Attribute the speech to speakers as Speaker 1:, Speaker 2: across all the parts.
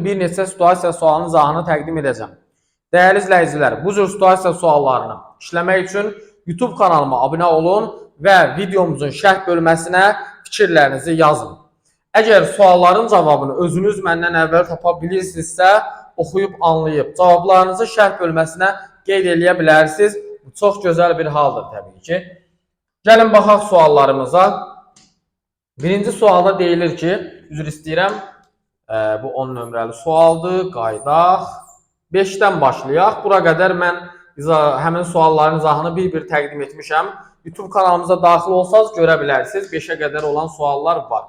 Speaker 1: Bir neçə situasiya sualının izahını təqdim edəcəm. Dəyərli izləyicilər, bu cür situasiya suallarını işləmək üçün YouTube kanalıma abunə olun və videomuzun şərh bölməsinə fikirlərinizi yazın. Əgər sualların cavabını özünüz məndən əvvəl tapa bilirsinizsə, oxuyub anlayıb cavablarınızı şərh bölməsinə qeyd edə bilərsiniz. Bu çox gözəl bir haldır təbii ki. Gəlin baxaq suallarımıza. Birinci sualda deyilir ki, üzr istəyirəm, bu 10 nömrəli sualdır, qaydaq. 5-dən başlayaq. Bura qədər mən həmin sualların izahını bir-bir təqdim etmişəm. YouTube kanalımıza daxil olsanız görə bilərsiniz. 5-ə qədər olan suallar var.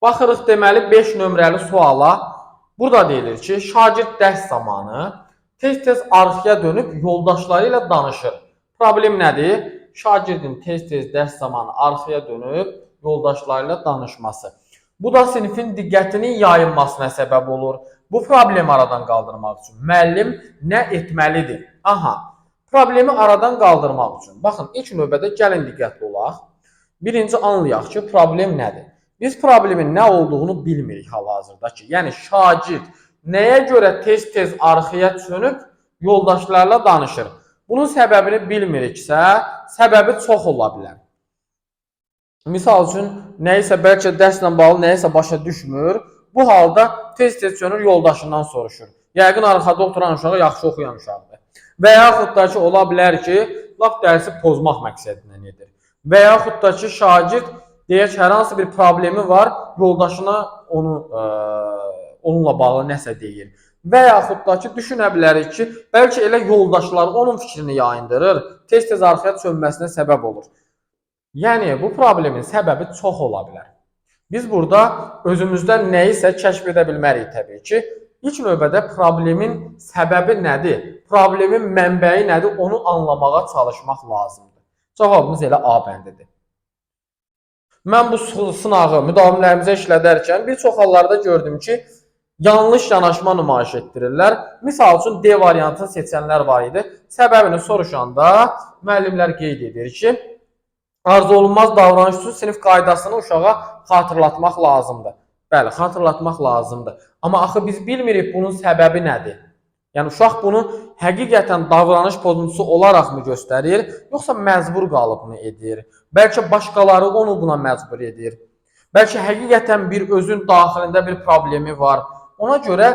Speaker 1: Baxırıq deməli 5 nömrəli suala. Burada deyilir ki, şagird dərs zamanı tez-tez arxaya dönüb yoldaşları ilə danışır. Problem nədir? Şagirdin tez-tez dərs zamanı arxaya dönüb yoldaşları ilə danışması. Bu da sinifin diqqətinin yayılmasına səbəb olur. Bu problemi aradan qaldırmaq üçün müəllim nə etməlidir? Aha, problemi aradan qaldırmaq üçün. Baxın, ilk növbədə gəlin diqqətli olaq. Birinci anlayaq ki, problem nədir? Biz problemin nə olduğunu bilmirik hal-hazırda ki. Yəni, şagird nəyə görə tez-tez arxaya dönüb yoldaşlarla danışır? Bunun səbəbini bilmiriksə, səbəbi çox ola bilər. Misal üçün, nəyisə bəlkə dərslə bağlı nəyisə başa düşmür. Bu halda tez-tez dönür yoldaşından soruşur. Yəqin arxada oturan uşağı yaxşı oxuyan uşaqdır. Və yaxud da ki, ola bilər ki, lap dərsi pozmaq məqsədindən edir. Və yaxud da ki, şagird deyək hər hansı bir problemi var, yoldaşına onunla bağlı nəsə deyir. Və yaxud da ki, düşünə bilərik ki, bəlkə elə yoldaşlar onun fikrini yayındırır, tez-tez arxaya dönməsinə səbəb olur. Yəni, bu problemin səbəbi çox ola bilər. Biz burada özümüzdən nəyisə kəşf edə bilmərik təbii ki. İlk növbədə problemin səbəbi nədir? Problemin mənbəyi nədir? Onu anlamağa çalışmaq lazımdır. Cavabımız elə A bəndidir. Mən bu sınağı müdavimlərimizə işlədərkən bir çox hallarda gördüm ki, yanlış yanaşma nümayiş etdirirlər. Misal üçün D variantını seçənlər var idi. Səbəbini soruşanda müəllimlər qeyd edir ki, arzu olunmaz davranış üçün sinif qaydasını uşağa xatırlatmaq lazımdır. Bəli, xatırlatmaq lazımdır. Amma axı biz bilmirik bunun səbəbi nədir? Yəni, uşaq bunu həqiqətən davranış pozuntusu olaraq mı göstərir, yoxsa məcbur qalıbını edir? Bəlkə başqaları onu buna məcbur edir. Bəlkə həqiqətən bir özün daxilində bir problemi var. Ona görə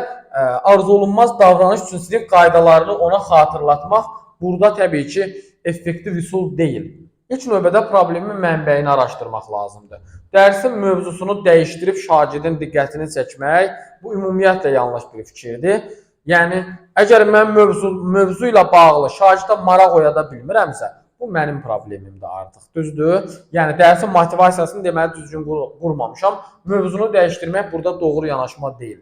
Speaker 1: arzu olunmaz davranış üçün sinif qaydalarını ona xatırlatmaq burada təbii ki, effektiv üsul deyil. İlk növbədə problemin mənbəyini araşdırmaq lazımdır. Dərsin mövzusunu dəyişdirib şagirdin diqqətini çəkmək, bu ümumiyyətlə yanlış bir fikirdir. Yəni, əgər mən mövzu ilə bağlı şagirdə maraq oyada bilmirəmsə, bu mənim problemimdir artıq, düzdür? Yəni, dərsin motivasiyasını deməli düzgün qurmamışam. Mövzunu dəyişdirmək burada doğru yanaşma deyil.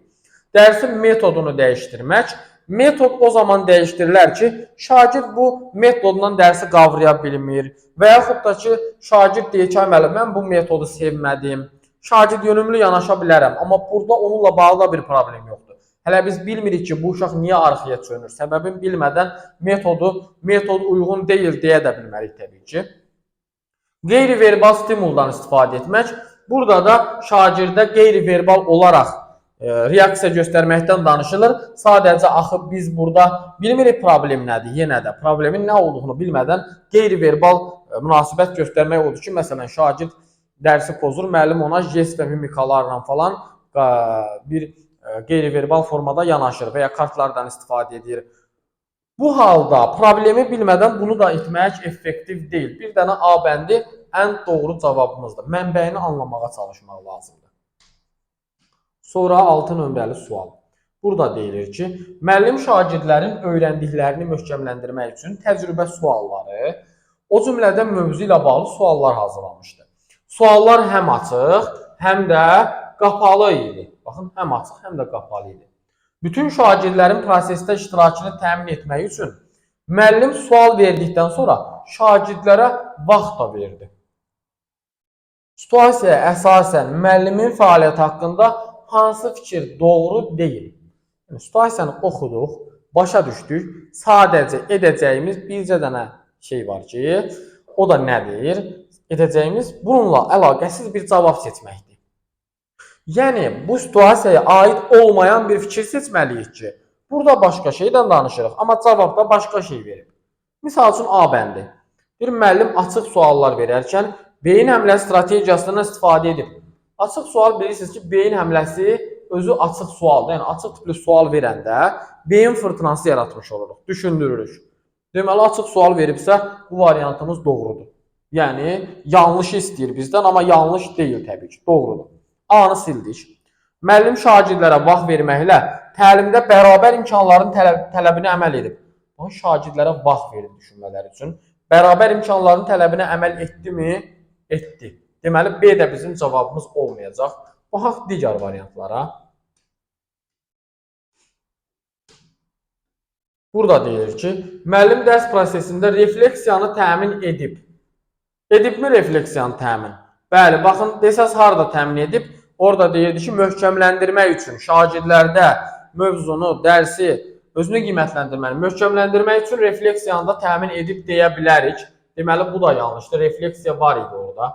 Speaker 1: Dərsin metodunu dəyişdirmək, metod o zaman dəyişdirilər ki, şagird bu metodundan dərsi qavraya bilmir və yaxud da ki, şagird deyir ki, mən bu metodu sevmədim, şagird yönümlü yanaşa bilərəm, amma burada onunla bağlı da bir problem yoxdur. Hələ biz bilmirik ki, bu uşaq niyə arxaya dönür, səbəbini bilmədən metod uyğun deyil deyə də bilmərik təbii ki. Qeyri-verbal stimuldan istifadə etmək, burada da şagirdə qeyri-verbal olaraq reaksiya göstərməkdən danışılır. Sadəcə axı biz burada bilmirik problem nədir, yenə də problemin nə olduğunu bilmədən qeyri-verbal münasibət göstərmək odur ki, məsələn, şagird dərsi pozur, müəllim ona jest və mimikalarla falan bir qeyri-verbal formada yanaşır və ya kartlardan istifadə edir. Bu halda problemi bilmədən bunu da etmək effektiv deyil. Bir dənə A bəndi ən doğru cavabımızdır. Mənbəyini anlamağa çalışmaq lazımdır. Sonra 6 nömrəli sual. Burada deyilir ki, müəllim şagirdlərin öyrəndiklərini möhkəmləndirmək üçün təcrübə sualları, o cümlədən mövzu ilə bağlı suallar hazırlamışdır. Suallar həm açıq, həm də qapalı idi. Baxın, həm açıq, həm də qapalı idi. Bütün şagirdlərin prosesdə iştirakını təmin etmək üçün müəllim sual verdikdən sonra şagirdlərə vaxt da verdi. Situasiyaya əsasən müəllimin fəaliyyəti haqqında hansı fikir doğru deyil? Yəni, situasiyanı oxuduq, başa düşdük. Sadəcə edəcəyimiz bircə dənə şey var ki, o da nədir? Edəcəyimiz bununla əlaqəsiz bir cavab seçməkdir. Yəni bu situasiyaya aid olmayan bir fikir seçməliyik ki, burada başqa şeydən danışırıq, amma cavabda başqa şey verib. Misal üçün A bəndi. Bir müəllim açıq suallar verərkən beyin həmləsi strategiyasından istifadə edib. Açıq sual bilirsiniz ki, beyin həmləsi özü açıq sualdır. Yəni açıq tipli sual verəndə beyin fırtınası yaratmış oluruq, düşündürürük. Deməli açıq sual veribsə bu variantımız doğrudur. Yəni yanlışı istəyir bizdən, amma yanlış deyil təbii ki, doğrudur. A-nı sildik. Müəllim şagirdlərə vaxt verməklə təlimdə bərabər imkanların tələbinə əməl edib. O şagirdlərə vaxt verib düşünmələri üçün. Bərabər imkanların tələbinə əməl etdimi? Etdi. Deməli B də bizim cavabımız olmayacaq. Baxaq digər variantlara. Burada deyilir ki, müəllim dərs prosesində refleksiyanı təmin edib. Edibmi refleksiyanı təmin? Bəli, baxın, desəz harada təmin edib? Orada deyirdi ki, möhkəmləndirmək üçün şagirdlərdə mövzunu, dərsi, özünü qiymətləndirməni, möhkəmləndirmək üçün refleksiyanı da təmin edib deyə bilərik. Deməli, bu da yanlışdır. Refleksiya var idi orada.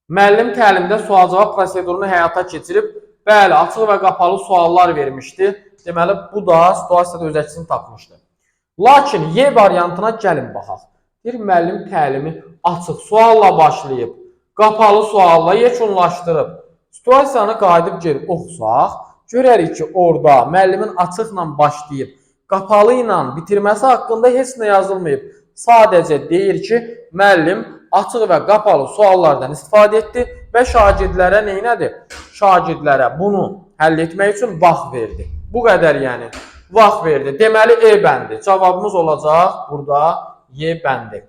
Speaker 1: Müəllim təlimdə sual-cavab prosedurunu həyata keçirib, bəli, açıq və qapalı suallar vermişdi. Deməli, bu da situasiyada öz əksini tapmışdı. Lakin Y variantına gəlin baxaq. Bir müəllim təlimi açıq sualla başlayıb, qapalı sualla yekunlaşdırıb. Situasiyanı qayıdıb gelib oxusaq, görərik ki, orada müəllimin açıqla başlayıb, qapalı ilə bitirməsi haqqında heç nə yazılmayıb. Sadəcə deyir ki, müəllim açıq və qapalı suallardan istifadə etdi və şagirdlərə neynədir? Şagirdlərə bunu həll etmək üçün vaxt verdi. Bu qədər yəni, vaxt verdi. Deməli, E bəndi. Cavabımız olacaq burada Y bəndi.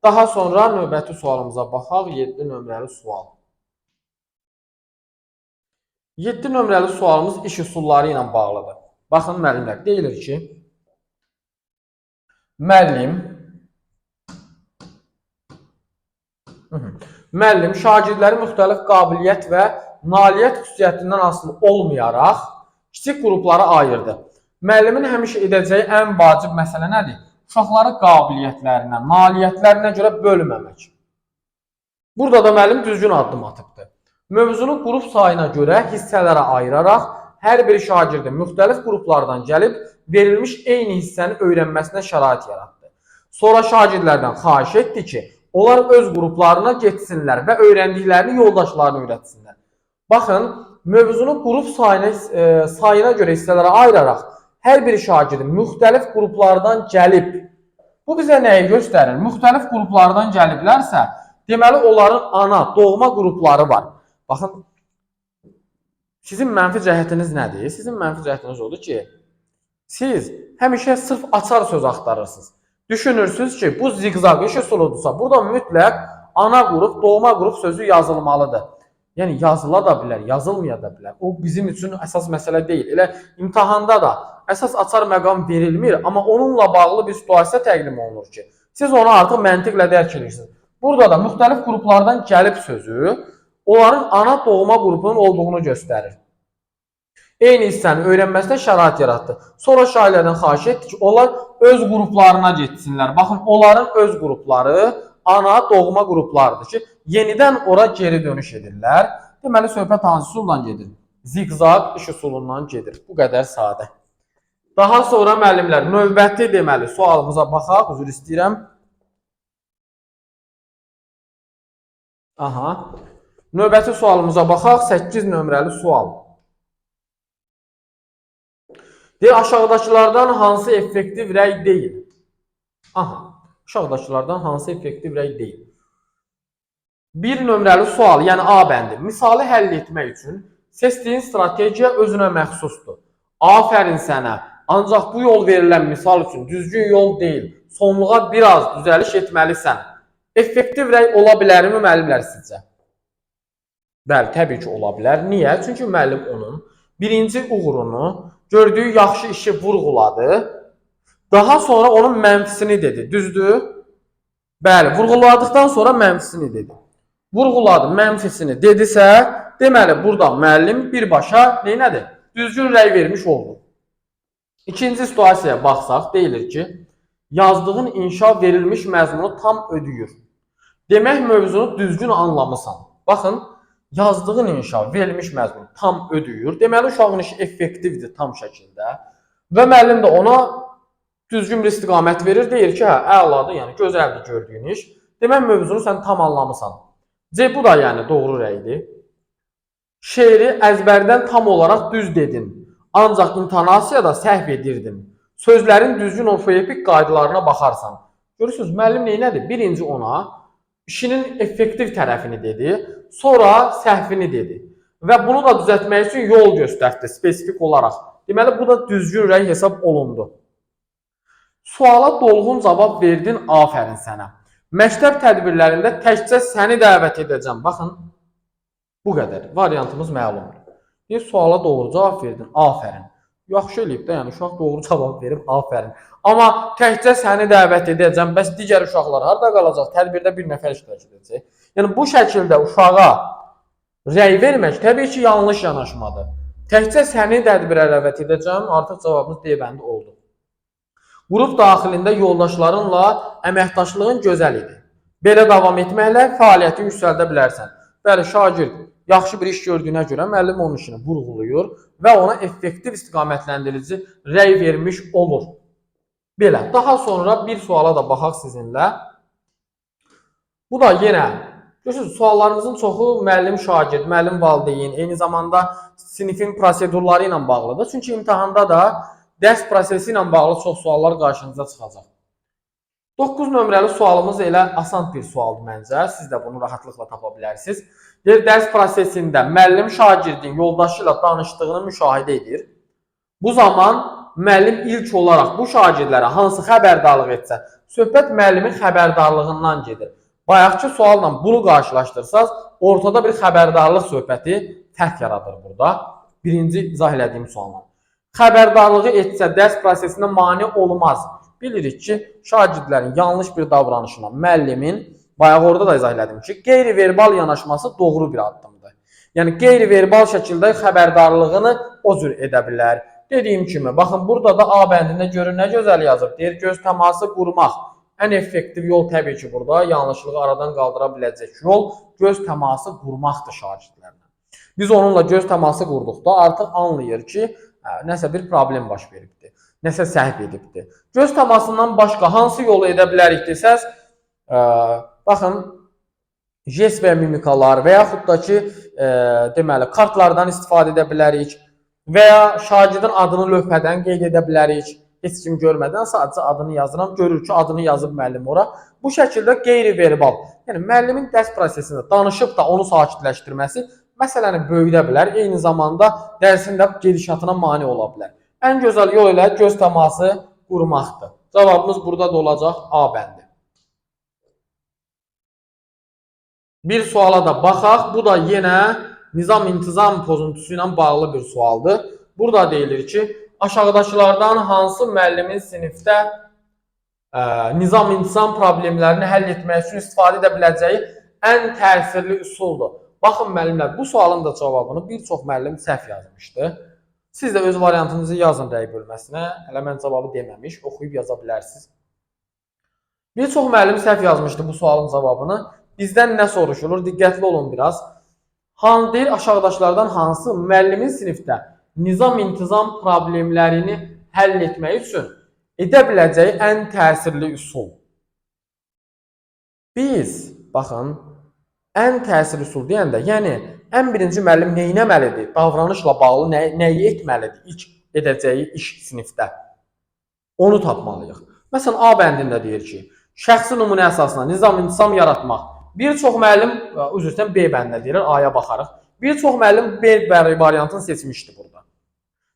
Speaker 1: Daha sonra növbəti sualımıza baxaq, 7 nömrəli sual. 7 nömrəli sualımız iş üsulları ilə bağlıdır. Baxın, müəllimlər, deyilir ki, müəllim şagirdləri müxtəlif qabiliyyət və nailiyyət xüsusiyyətindən asılı olmayaraq kiçik qruplara ayırdı. Müəllimin həmişə edəcəyi ən vacib məsələ nədir? Uşaqları qabiliyyətlərinə, nailiyyətlərinə görə bölməmək. Burada da müəllim düzgün addım atıbdır. Mövzunu qrup sayına görə hissələrə ayıraraq hər bir şagirdin müxtəlif qruplardan gəlib verilmiş eyni hissəni öyrənməsinə şərait yaratdı. Sonra şagirdlərdən xahiş etdi ki, onlar öz qruplarına getsinlər və öyrəndiklərini yoldaşlarına öyrətsinlər. Baxın, mövzunu qrup sayına görə hissələrə ayıraraq hər bir şagirdin müxtəlif qruplardan gəlib. Bu bizə nəyi göstərir? Müxtəlif qruplardan gəliblərsə, deməli onların ana, doğma qrupları var. Baxın, sizin mənfi cəhətiniz nədir? Sizin mənfi cəhətiniz odur ki, siz həmişə sırf açar söz axtarırsınız. Düşünürsünüz ki, bu ziqzaq iş üsuludursa, burada mütləq ana qrup, doğma qrup sözü yazılmalıdır. Yəni, yazıla da bilər, yazılmaya da bilər. O bizim üçün əsas məsələ deyil. Elə imtahanda da əsas açar məqam verilmir, amma onunla bağlı bir situasiya təqdim olunur ki, siz onu artıq məntiqlə dərk edirsiniz. Burada da müxtəlif qruplardan gəlib sözü, onların ana doğma qrupunun olduğunu göstərir. Eyni hissəni öyrənməsinə şərait yaratdı. Sonra şagirdlərdən xahiş etdi ki, onlar öz qruplarına getsinlər. Baxın, onların öz qrupları ana doğma qruplardır ki, yenidən ora geri dönüş edirlər. Deməli, söhbət hansı üsuldan gedir? Ziqzaq iş üsulundan gedir. Bu qədər sadə. Daha sonra müəllimlər, növbəti deməli sualımıza baxaq, üzr istəyirəm. Növbəti sualımıza baxaq, 8 nömrəli sual. Deyir, aşağıdakılardan hansı effektiv rəy deyil? Aşağıdakılardan hansı effektiv rəy deyil? 1 nömrəli sual, yəni A bəndi. Misalı həll etmək üçün seçdiyin strategiya özünə məxsusdur. Afərin sənə, ancaq bu yol verilən misal üçün düzgün yol deyil. Sonluğa biraz düzəliş etməlisən. Effektiv rəy ola bilərmi müəllimlər sizcə? Bəli, təbii ki, ola bilər. Niyə? Çünki müəllim onun birinci uğurunu, gördüyü yaxşı işi vurğuladı. Daha sonra onun mənfisini dedi. Düzdür? Bəli, vurğuladıqdan sonra mənfisini dedi. Vurğuladı, mənfisini dedisə, deməli, burada müəllim birbaşa neynədir? Düzgün rəy vermiş oldu. İkinci situasiyaya baxsaq, deyilir ki, yazdığın inşa verilmiş məzmunu tam ödəyir. Demək, mövzunu düzgün anlamısan. Baxın, yazdığın inşa, verilmiş məzmun tam ödəyir. Deməli, uşağın işi effektivdir tam şəkildə. Və müəllim də ona düzgün bir istiqamət verir, deyir ki, hə, əladır, yəni gözəldir gördüyün iş. Demək, mövzunu sən tam anlamısan. C, bu da yəni doğru rəydir. Şeiri əzbərdən tam olaraq düz dedin, ancaq intonasiyada səhv edirdin. Sözlərin düzgün orfoepik qaydalarına baxarsan. Görürsünüz, müəllim neynədir? Birinci ona işinin effektiv tərəfini dedi, sonra səhvini dedi. Və bunu da düzəltmək üçün yol göstərdi spesifik olaraq. Deməli, bu da düzgün rəy hesab olundu. Suala dolğun cavab verdin, afərin sənə. Məktəb tədbirlərində təkcə səni dəvət edəcəm. Baxın, bu qədər. Variantımız məlumdur. Bir suala doğru cavab verdin, afərin. Yaxşı eləyib də, yəni uşaq doğru cavab verib, afərin. Amma təkcə səni dəvət edəcəm, bəs digər uşaqlar harada qalacaq? Tədbirdə bir nəfər iştirak edəcək. Yəni bu şəkildə uşağa rəy vermək təbii ki, yanlış yanaşmadır. Təkcə səni tədbirə dəvət edəcəm, artıq cavabımız D bəndi oldu. Qrup daxilində yoldaşlarınla əməkdaşlığın gözəl idi. Belə davam etməklə fəaliyyəti yüksəldə bilərsən. Bəli, şagird yaxşı bir iş gördüyünə görə müəllim onun işini vurğulayır və ona effektiv istiqamətləndirici rəy vermiş olur. Belə, daha sonra bir suala da baxaq sizinlə. Bu da yenə, görürsünüz, suallarımızın çoxu müəllim, şagird, müəllim, valideyn, eyni zamanda sinifin prosedurları ilə bağlıdır. Çünki imtahanda da dərs prosesi ilə bağlı çox suallar qarşınıza çıxacaq. 9 nömrəli sualımız elə asan bir sualdır məncə. Siz də bunu rahatlıqla tapa bilərsiniz. Dərs prosesində müəllim şagirdin yoldaşı ilə danışdığını müşahidə edir. Bu zaman müəllim ilk olaraq bu şagirdlərə hansı xəbərdarlıq etsə, söhbət müəllimin xəbərdarlığından gedir. Bayaqki sualla bunu qarşılaşdırsaz, ortada bir xəbərdarlıq söhbəti fərq yaradır burada. Birinci izah elədiyim sualla. Xəbərdarlığı etsə dərs prosesinə mane olmaz. Bilirik ki, şagirdlərin yanlış bir davranışına müəllimin, bayaq orada da izah elədim ki, qeyri-verbal yanaşması doğru bir addımdır. Yəni, qeyri-verbal şəkildə xəbərdarlığını o cür edə bilər. Dediyim kimi, baxın, burada da A bəndində görün nə gözəl yazıb. Deyir, göz təması qurmaq. Ən effektiv yol təbii ki, burada yanlışlığı aradan qaldıra biləcək yol göz təması qurmaqdır şagirdlərlə. Biz onunla göz təması qurduqda artıq anlayır ki, nəsə bir problem baş veribdir, nəsə səhv edibdir. Göz təmasından başqa hansı yolu edə bilərik desəz, baxın, jest və mimikalar və yaxud da ki, deməli, kartlardan istifadə edə bilərik və ya şagirdin adını lövhədən qeyd edə bilərik. Heç kim görmədən sadəcə adını yazıram, görür ki, adını yazıb müəllim ora. Bu şəkildə qeyri-verbal, yəni müəllimin dərs prosesində danışıb da onu sakitləşdirməsi məsələni böyüdə bilər, eyni zamanda dərsin də gedişatına mane ola bilər. Ən gözəl yol ilə göz təması qurmaqdır. Cavabımız burada da olacaq A bəndi. Bir suala da baxaq. Bu da yenə nizam-intizam pozuntusu ilə bağlı bir sualdır. Burada deyilir ki, aşağıdakılardan hansı müəllimin sinifdə nizam-intizam problemlərini həll etmək üçün istifadə edə biləcəyi ən təsirli üsuldur. Baxın müəllimlər, bu sualın da cavabını bir çox müəllim səhv yazmışdı. Siz də öz variantınızı yazın rəy bölməsinə. Hələ mən cavabı deməmiş, oxuyub yaza bilərsiniz. Bir çox müəllim səhv yazmışdı bu sualın cavabını. Bizdən nə soruşulur? Diqqətli olun biraz. Deyir, aşağıdakılardan hansı müəllimin sinifdə nizam-intizam problemlərini həll etmək üçün edə biləcəyi ən təsirli üsul? Biz, baxın, ən təsirli üsul deyəndə, yəni ən birinci müəllim neynəməlidir? Davranışla bağlı nəyi etməlidir ilk edəcəyi iş sinifdə? Onu tapmalıyıq. Məsələn, A bəndində deyir ki, şəxsi nümunə əsasına nizam-intizam yaratmaq. Bir çox müəllim, üzrdən B bəndində deyir, A-ya baxarıq. Bir çox müəllim B variantını seçmişdi burada.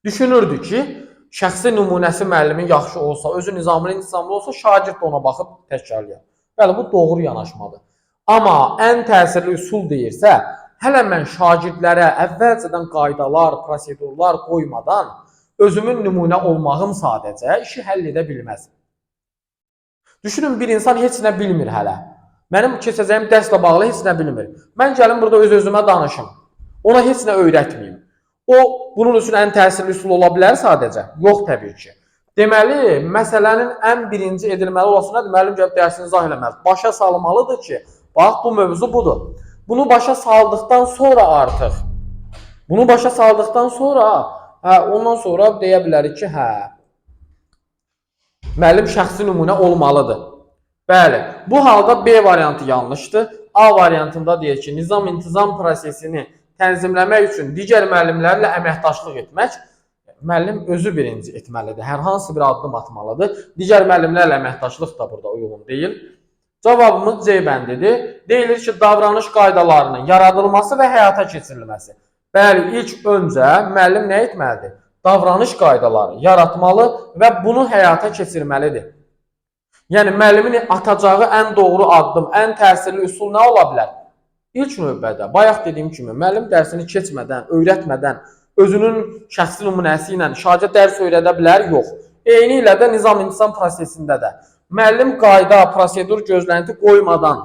Speaker 1: Düşünürdü ki, şəxsi nümunəsi müəllimin yaxşı olsa, özü nizamlı, intizamlı olsa, şagird ona baxıb təkrarlayar. Bəli, bu doğru yanaşmadır. Amma ən təsirli üsul deyirsə, hələ mən şagirdlərə əvvəlcədən qaydalar, prosedurlar qoymadan özümün nümunə olmağım sadəcə işi həll edə bilməz. Düşünün, bir insan heç nə bilmir hələ. Mənim keçəcəyim dərslə bağlı heç nə bilmir. Mən gəlim burada öz-özümə danışım. Ona heç nə öyrətməyim. O, bunun üçün ən təsirli üsul ola bilər sadəcə? Yox, təbii ki. Deməli, məsələnin ən birinci edilməli olası nədir? Müəllim gəlib dərsini izah eləməlidir. Başa salmalıdır ki, bax, bu mövzu budur. Bunu başa saldıqdan sonra artıq, ondan sonra deyə bilərik ki, müəllim şəxsi nümunə olmalıdır. Bəli, bu halda B variantı yanlışdır. A variantında deyir ki, nizam-intizam prosesini tənzimləmək üçün digər müəllimlərlə əməkdaşlıq etmək, müəllim özü birinci etməlidir. Hər hansı bir addım atmalıdır. Digər müəllimlərlə əməkdaşlıq da burada uyğun deyil. Cavabımız C bəndidir. Deyilir ki, davranış qaydalarının yaradılması və həyata keçirilməsi. Bəli, ilk öncə müəllim nə etməlidir? Davranış qaydaları yaratmalı və bunu həyata keçirməlidir. Yəni, müəllimin atacağı ən doğru addım, ən təsirli üsul nə ola bilər? İlk növbədə, bayaq dediyim kimi, müəllim dərsini keçmədən, öyrətmədən, özünün şəxsi nümunəsi ilə şagird dərs öyrədə bilər? Yox. Eyni ilə də nizam-intizam prosesində də. Müəllim qayda, prosedur, gözlənti qoymadan,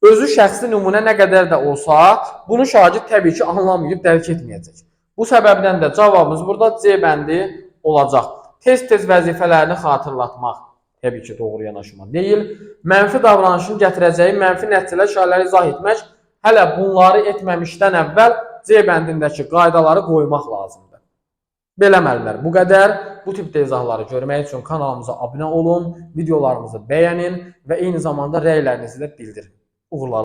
Speaker 1: özü şəxsi nümunə nə qədər də olsa, bunu şagird təbii ki, anlamayıb, dərk etməyəcək. Bu səbəbdən də cavabımız burada C bəndi olacaq. Tez-tez vəzifələrini xatırlatmaq. Təbii ki, doğru yanaşma deyil. Mənfi davranışın gətirəcəyi mənfi nəticələr şairləri izah etmək, hələ bunları etməmişdən əvvəl C bəndindəki qaydaları qoymaq lazımdır. Belə müəllimlər, bu qədər. Bu tipdə izahları görmək üçün kanalımıza abunə olun, videolarımızı bəyənin və eyni zamanda rəylərinizi də bildirin. Uğurlar.